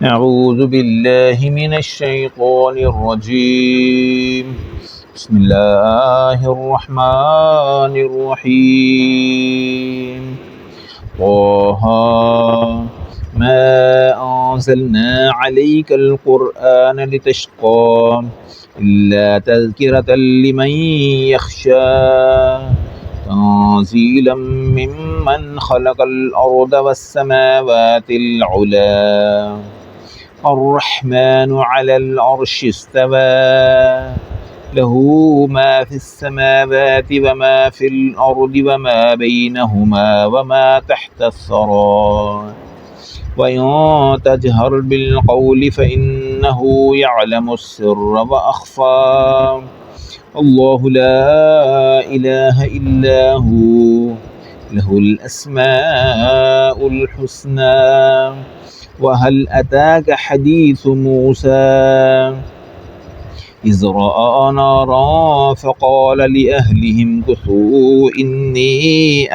أعوذ بالله من الشيطان الرجيم. بسم الله الرحمن الرحيم. طه ما أنزلنا عليك القرآن لتشقى إلا تذكرة لمن يخشى تنزيلا ممن خلق الأرض والسماوات العلى الرحمن على العرش استوى له ما في السماوات وما في الأرض وما بينهما وما تحت الثرى وإن تجهر بالقول فإنه يعلم السر وأخفى الله لا إله إلا هو له الأسماء الحسنى وهل أتاك حديث موسى إذ رأى نارا فقال لأهلهم كثوا إني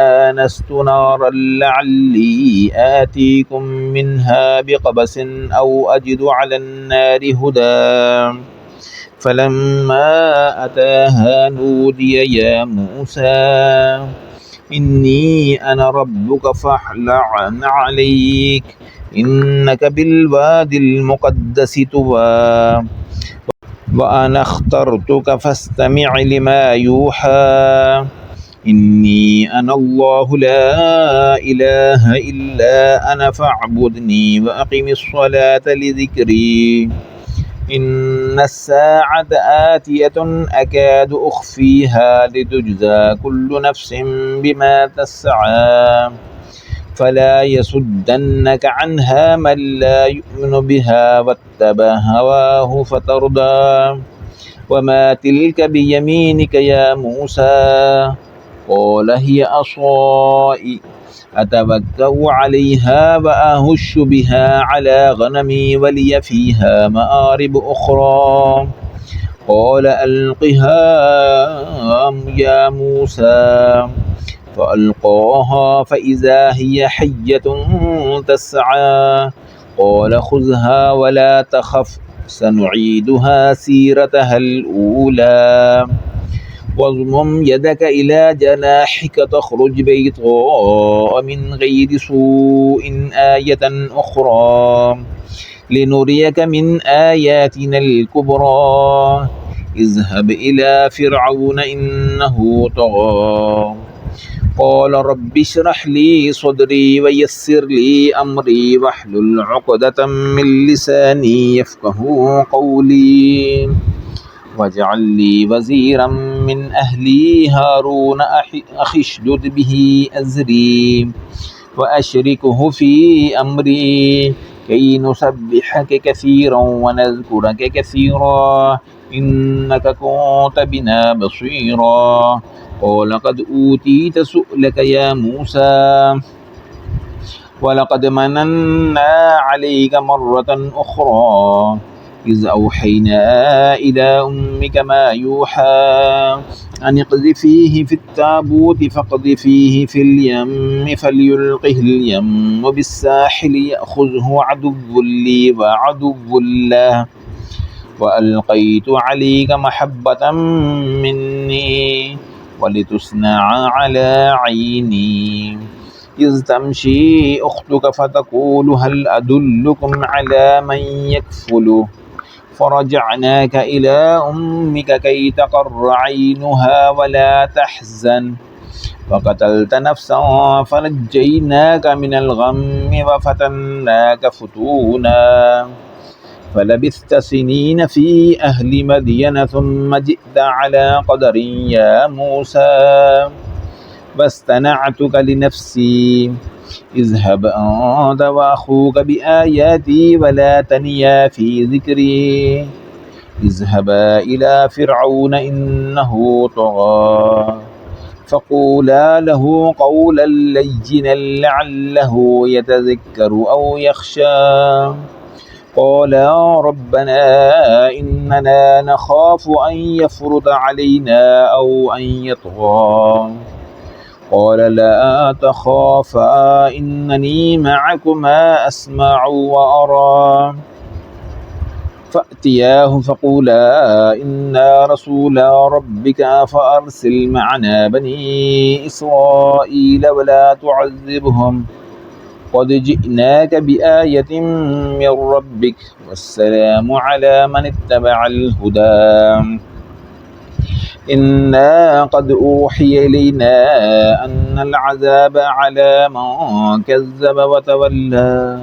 آنست نارا لعلي آتيكم منها بقبس أو أجد على النار هدى فلما أتاها نودي يا موسى إني أنا ربك فاخلع عليك إنك بالوادي المقدس طوى وأنا اخترتك فاستمع لما يوحى إني أنا الله لا إله إلا أنا فاعبدني وأقم الصلاة لذكري إن الساعة آتية أكاد أخفيها لتجزى كل نفس بما تسعى فلا يصدنك عنها من لا يؤمن بها واتبع هواه فتردى وما تلك بيمينك يا موسى قال هي عصاي أتوكأ عليها وأهش بها على غنمي ولي فيها مآرب أخرى قال ألقها يا موسى فألقاها فإذا هي حية تسعى قال خذها ولا تخف سنعيدها سيرتها الأولى واضمم يدك إلى جناحك تخرج بيضاء من غير سوء آية أخرى لنريك من آياتنا الكبرى اذهب إلى فرعون إنه طغى قال رب اشرح لي صدري ويسر لي أمري واحلل عقدة من لساني يفقه قولي واجعل لي وزيرا من أهلي هارون أخي اشدد به أزري وأشركه في أمري كي نسبحك كثيرا ونذكرك كثيرا إنك كنت بنا بصيرا قال قد أوتيت سؤلك يا موسى ولقد مننا عليك مرة أخرى إذ أوحينا إلى أمك ما يوحى أن اقذفيه في التابوت فاقذفيه في اليم فليلقه اليم بالساحل يأخذه عدو لي وعدو له وألقيت عليك محبة مني ولتصنع على عيني إذ تمشي أختك فتقول هل أدلكم على من يكفله فرجعناك إلى أمك كي تقر عينها ولا تحزن وقتلت نفسا فنجيناك من الغم وفتناك فتونا فلبثت سنين في أهل مدين ثم جئت على قدر يا موسى واصطنعتك لنفسي اذهب أنت وأخوك بآياتي ولا تنيا في ذكري اذهبا إلى فرعون إنه طغى فقولا له قولا لينا لعله يتذكر أو يخشى قالا ربنا إننا نخاف أن يفرط علينا أو أن يطغى قال لا تخافا إنني معكما أسمع وأرى. فأتياه فقولا إنا رسولا ربك فأرسل معنا بني إسرائيل ولا تعذبهم قد جئناك بآية من ربك والسلام على من اتبع الهدى. إنا قد أوحي إلينا أن العذاب على من كذب وتولى.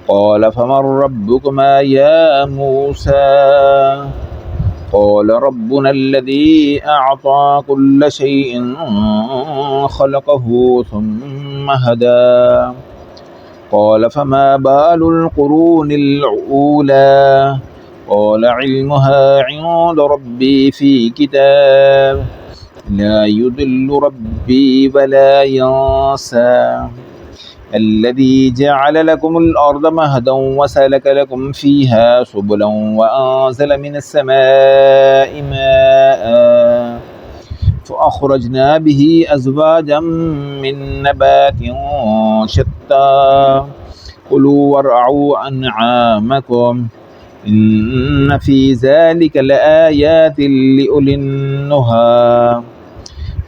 قال فمن ربكما يا موسى؟ قال ربنا الذي أعطى كل شيء خلقه ثم هدى. قال فما بال القرون الأولى؟ قال علمها عند ربي في كتاب لا يضل ربي ولا ينسى. الذي جعل لكم الأرض مهدا وسلك لكم فيها سبلا وأنزل من السماء ماء فأخرجنا به أزواجا من نبات شتى كلوا وارعوا أنعامكم إن في ذلك لآيات لأولي النهى.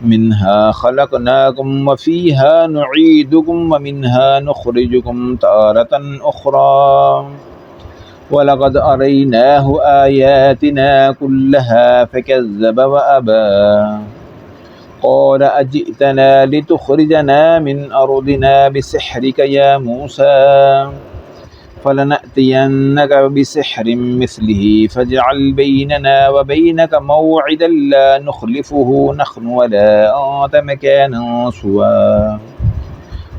منها خلقناكم وفيها نعيدكم ومنها نخرجكم تارة أخرى ولقد أريناه آياتنا كلها فكذب وأبى. قال أجئتنا لتخرجنا من أرضنا بسحرك يا موسى؟ فلنأتينك بسحر مثله فاجعل بيننا وبينك موعدا لا نخلفه نحن ولا أنت مكانا سوى.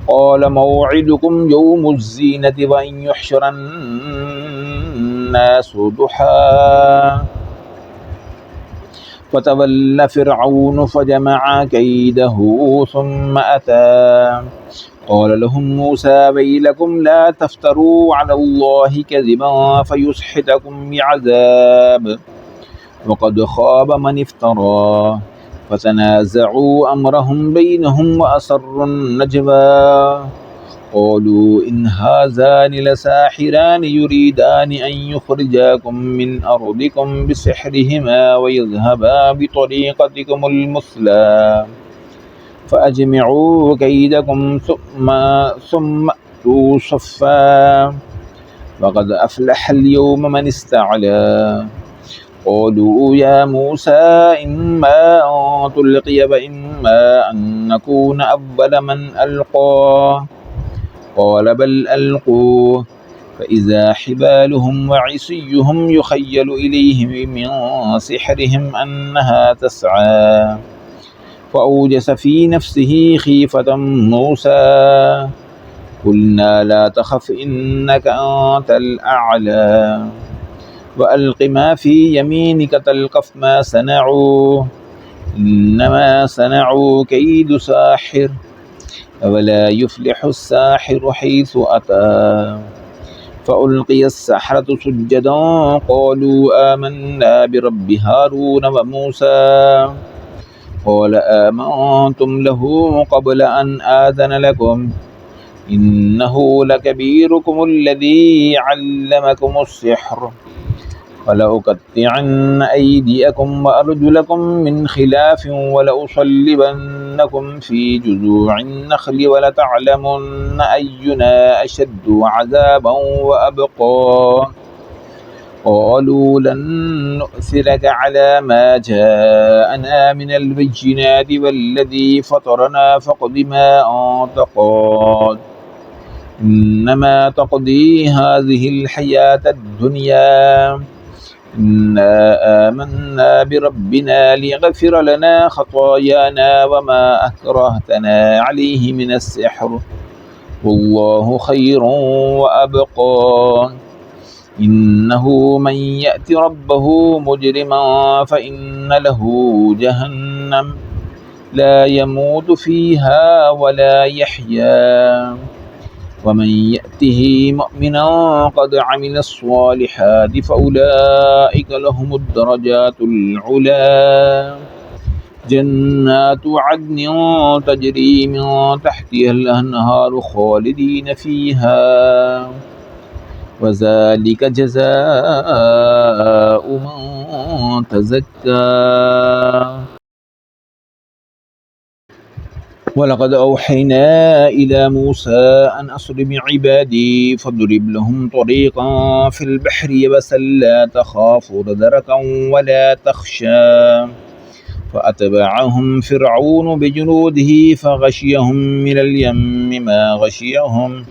قال موعدكم يوم الزينة وأن يحشر الناس ضحى. فتولى فرعون فجمع كيده ثم أتى. قال لهم موسى ويلكم لا تفتروا على الله كذبا فيسحتكم بعذاب وقد خاب من افترى. فتنازعوا أمرهم بينهم وأسروا النجوى. قالوا إن هذان لساحران يريدان أن يخرجاكم من أرضكم بسحرهما ويذهبا بطريقتكم المثلى فأجمعوا كيدكم ثم أتوا صفا وقد أفلح اليوم من استعلى. قالوا يا موسى إما أن تلقي وإما أن نكون أول من ألقى. قال بل ألقوا فإذا حبالهم وعصيهم يخيل إليه من سحرهم أنها تسعى. فأوجس في نفسه خيفة موسى. قلنا لا تخف إنك أنت الأعلى وألق ما في يمينك تلقف ما صنعوا إنما صنعوا كيد ساحر ولا يفلح الساحر حيث أتى. فألقي السحرة سجدا قالوا آمنا برب هارون وموسى. قال آمنتم له قبل أن آذن لكم إنه لكبيركم الذي علمكم السحر ولأقطعن أيديكم وأرجلكم من خلاف ولأصلبنكم في جذوع النخل ولتعلمن أينا أشد عذابا وأبقى. قالوا لن نؤثرك على ما جاءنا من البينات والذي فطرنا فاقض ما أنت قاض إنما تقضي هذه الحياة الدنيا. إنا آمنا بربنا ليغفر لنا خطايانا وما أكرهتنا عليه من السحر والله خير وأبقى. إنه من يأت ربه مجرما فإن له جهنم لا يموت فيها ولا يحيا ومن يأته مؤمنا قد عمل الصالحات فأولئك لهم الدرجات العلى جنات عدن تجري من تحتها الأنهار خالدين فيها وذلك جزاء من تزكى. ولقد أوحينا إلى موسى أن أسر بعبادي فاضرب لهم طريقا في البحر يبسا لا تخاف دركا ولا تخشى فأتبعهم فرعون بجنوده فغشيهم من اليم ما غشيهم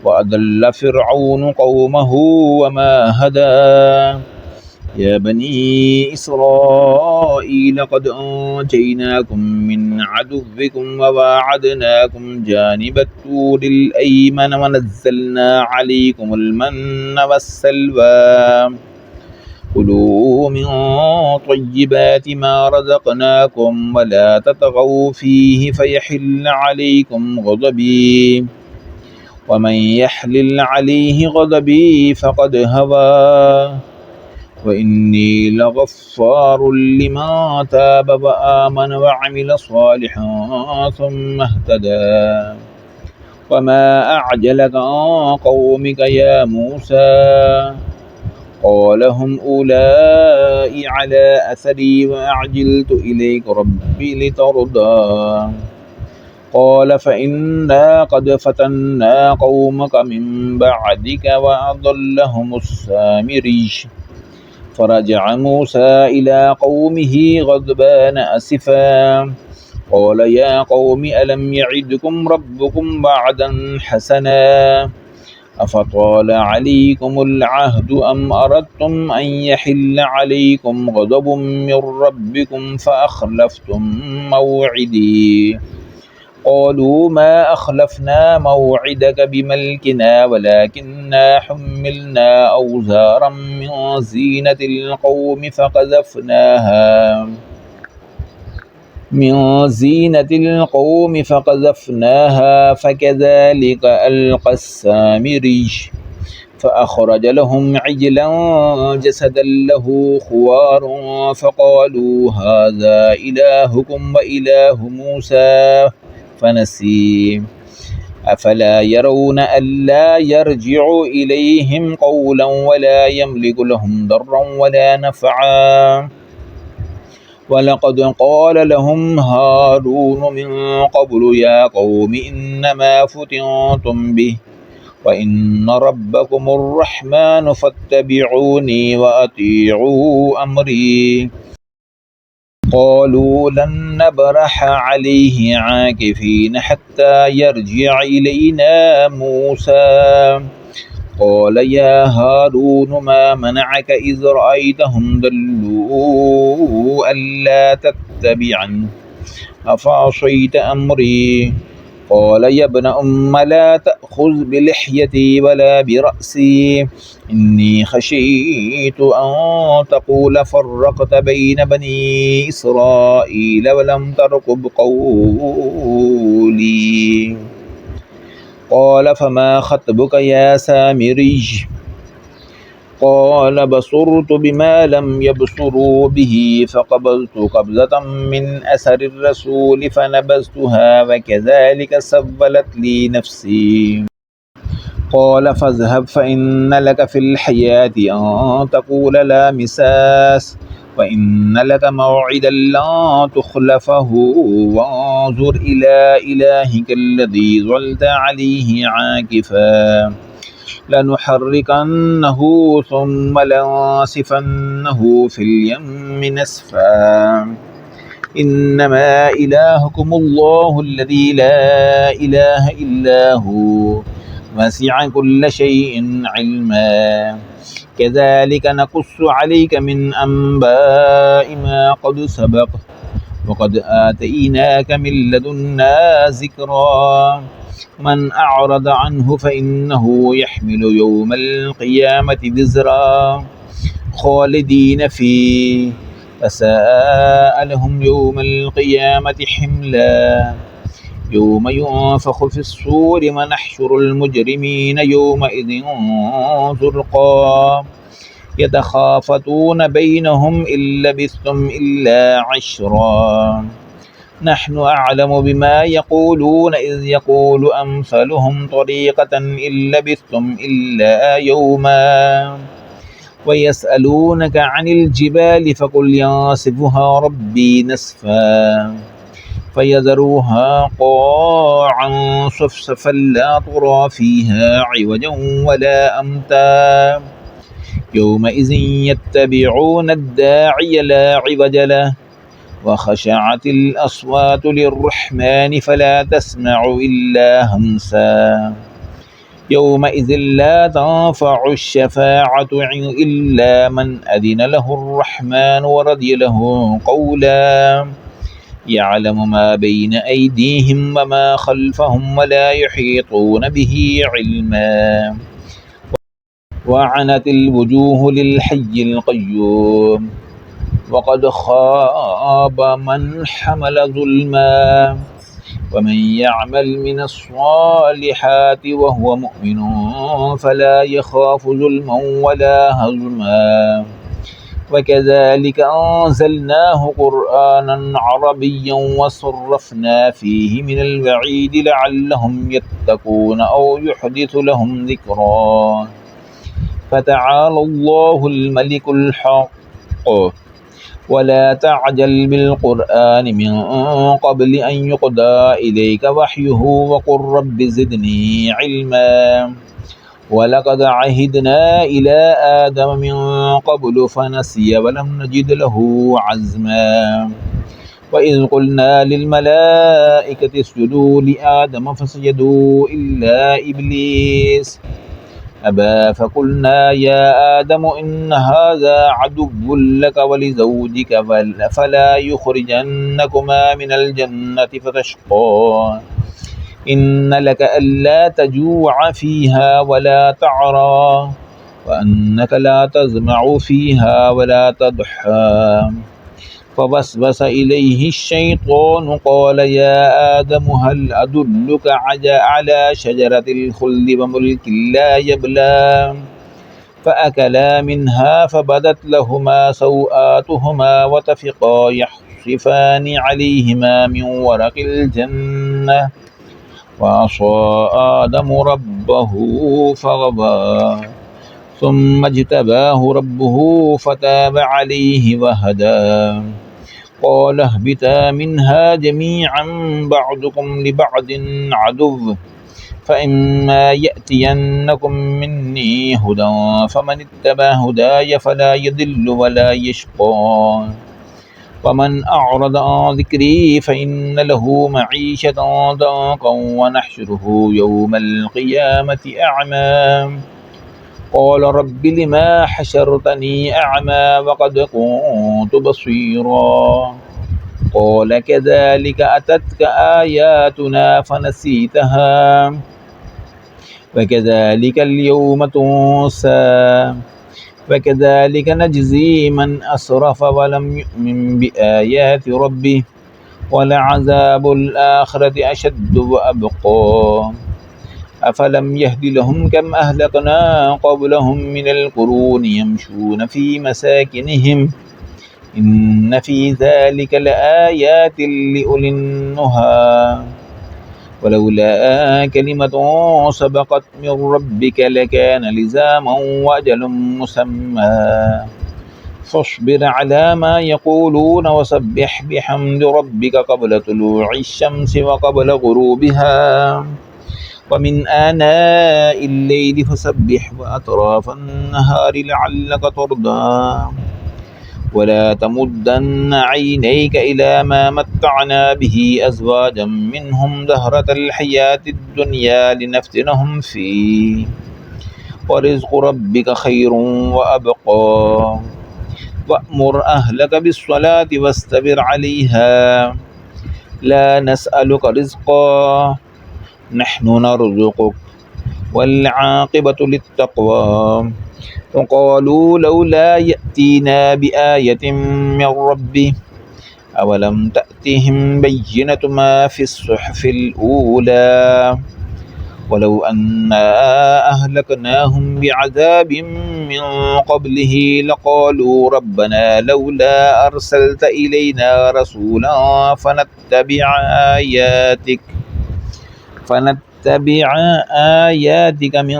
وأضل فرعون قومه وما هدى. يا بني إسرائيل قد أنجيناكم من عدوكم وواعدناكم جانب الطور الأيمن ونزلنا عليكم المن والسلوى كلوا من طيبات ما رزقناكم ولا تطغوا فيه فيحل عليكم غضبي ومن يحلل عليه غضبي فقد هوى وإني لغفار لمن تاب وآمن وعمل صالحا ثم اهتدى. وما أعجلك عن قومك يا موسى قال هم أولئك على أثري وأعجلت إليك ربي لترضى. قال فإنا قد فتنا قومك من بعدك وأضلهم السامري. فرجع موسى إلى قومه غضبان أسفا قال يا قوم ألم يعدكم ربكم وعدا حسنا أفطال عليكم العهد أم أردتم أن يحل عليكم غضب من ربكم فأخلفتم موعدي. قالوا ما أخلفنا موعدك بملكنا ولكننا حملنا أوزارا من زينة القوم فقذفناها فكذلك ألقى السامري. فأخرج لهم عجلا جسدا له خوار فقالوا هذا إلهكم وإله موسى فنسي. أفلا يرون ألا يرجع إليهم قولا ولا يملك لهم ضرا ولا نفعا. ولقد قال لهم هارون من قبل يا قوم إنما فتنتم به وإن ربكم الرحمن فاتبعوني وأطيعوا أمري. قالوا لن نبرح عليه عاكفين حتى يرجع إلينا موسى. قال يا هارون ما منعك إذ رأيتهم ضلوا ألا تتبعني أفعصيت أمري. قال يا ابن أم لا تأخذ بلحيتي ولا برأسي إني خشيت أن تقول فرقت بين بني إسرائيل ولم ترقب قولي. قال فما خطبك يا سامري. قال بصرت بما لم يبصروا به فقبضت قبضة من أثر الرسول فنبذتها وكذلك سولت لي نفسي. قال فاذهب فإن لك في الحياة أن تقول لا مساس وإن لك موعدا لا تخلفه وانظر إلى إلهك الذي ظلت عليه عاكفا لنحركنه ثم لنسفنه في اليم نسفا. إنما إلهكم الله الذي لا إله إلا هو وسع كل شيء علما. كذلك نقص عليك من أنباء ما قد سبق وقد آتيناك من لدنا ذكرا. من أعرض عنه فإنه يحمل يوم القيامة وزرا خالدين فيه فساء لهم يوم القيامة حملا. يوم ينفخ في الصور ونحشر المجرمين يومئذ زرقا يتخافتون بينهم إن لبثتم إلا عشرا نحن أعلم بما يقولون إذ يقول أمثلهم طريقة إن لبثتم إلا يوما ويسألونك عن الجبال فقل ينسفها ربي نسفا فيذروها قاعا صفصفا لا ترى فيها عوجا ولا أمتا يومئذ يتبعون الداعي لا عوج له وخشعت الأصوات للرحمن فلا تسمع إلا همسا يومئذ لا تنفع الشفاعة إلا من أذن له الرحمن ورضي له قولا يعلم ما بين أيديهم وما خلفهم ولا يحيطون به علما وعنت الوجوه للحي القيوم وقد خاب من حمل ظلما ومن يعمل من الصالحات وهو مؤمن فلا يخاف ظلما ولا هضما وكذلك أنزلناه قرآنا عربيا وصرفنا فيه من الوعيد لعلهم يتقون أو يحدث لهم ذكرا فتعالى الله الملك الحق ولا تعجل بالقرآن من قبل أن يقضى إليك وحيه وقل رب زدني علما ولقد عهدنا إلى آدم من قبل فنسي ولم نجد له عزما وإذ قلنا للملائكة اسجدوا لآدم فسجدوا إلا إبليس أبى فقلنا يا آدم إن هذا عدو لك ولزوجك فلا يخرجنكما من الجنة فتشقى إن لك ألا تجوع فيها ولا تعرى وأنك لا تظمأ فيها ولا تضحى فوسوس إليه الشيطان قال يا آدم هل أدلك على شجرة الخلد وملك لا يبلى فأكلا منها فبدت لهما سوآتهما وطفقا يخصفان عليهما من ورق الجنة وعصى آدم ربه فغوى ثم اجتباه ربه فتاب عليه وهدى قال اهبطا منها جميعا بعضكم لبعض عدو فإما يأتينكم مني هدى فمن اتبع هداي فلا يضل ولا يشقى ومن أعرض عن ذكري فإن له معيشة ضنكا ونحشره يوم القيامة أعمى قال رب لما حشرتني أعمى وقد كنت بصيرا قال كذلك أتتك آياتنا فنسيتها وكذلك اليوم تنسى وكذلك نجزي من أسرف ولم يؤمن بآيات ربه ولعذاب الآخرة أشد وأبقى أفلم يهد لهم كم أهلكنا قبلهم من القرون يمشون في مساكنهم إن في ذلك لآيات لأولي النهى ولولا كلمة سبقت من ربك لكان لزاما وأجل مسمى فاصبر على ما يقولون وسبح بحمد ربك قبل طلوع الشمس وقبل غروبها ومن آناء الليل فسبح وأطراف النهار لعلك ترضى ولا تمدن عينيك إلى ما متعنا به أزواجا منهم زهرة الحياة الدنيا لنفتنهم فيه ورزق ربك خير وأبقى وأمر أهلك بالصلاة واستبر عليها لا نسألك رزقا نحن نرزقك والعاقبة للتقوى وقالوا لولا يأتينا بآية من ربه أولم تأتهم بينة ما في الصحف الأولى ولو أنا أهلكناهم بعذاب من من قبله لقالوا ربنا لولا أرسلت إلينا رسولا فنتبع آياتك من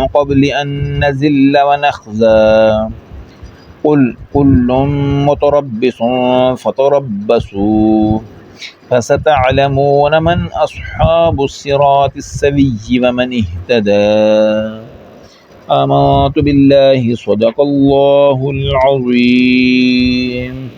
قبل أن نزل ونخزى قل كل متربص فتربصوا فستعلمون من أصحاب الصراط السوي ومن اهتدى. آمنت بالله صدق الله العظيم.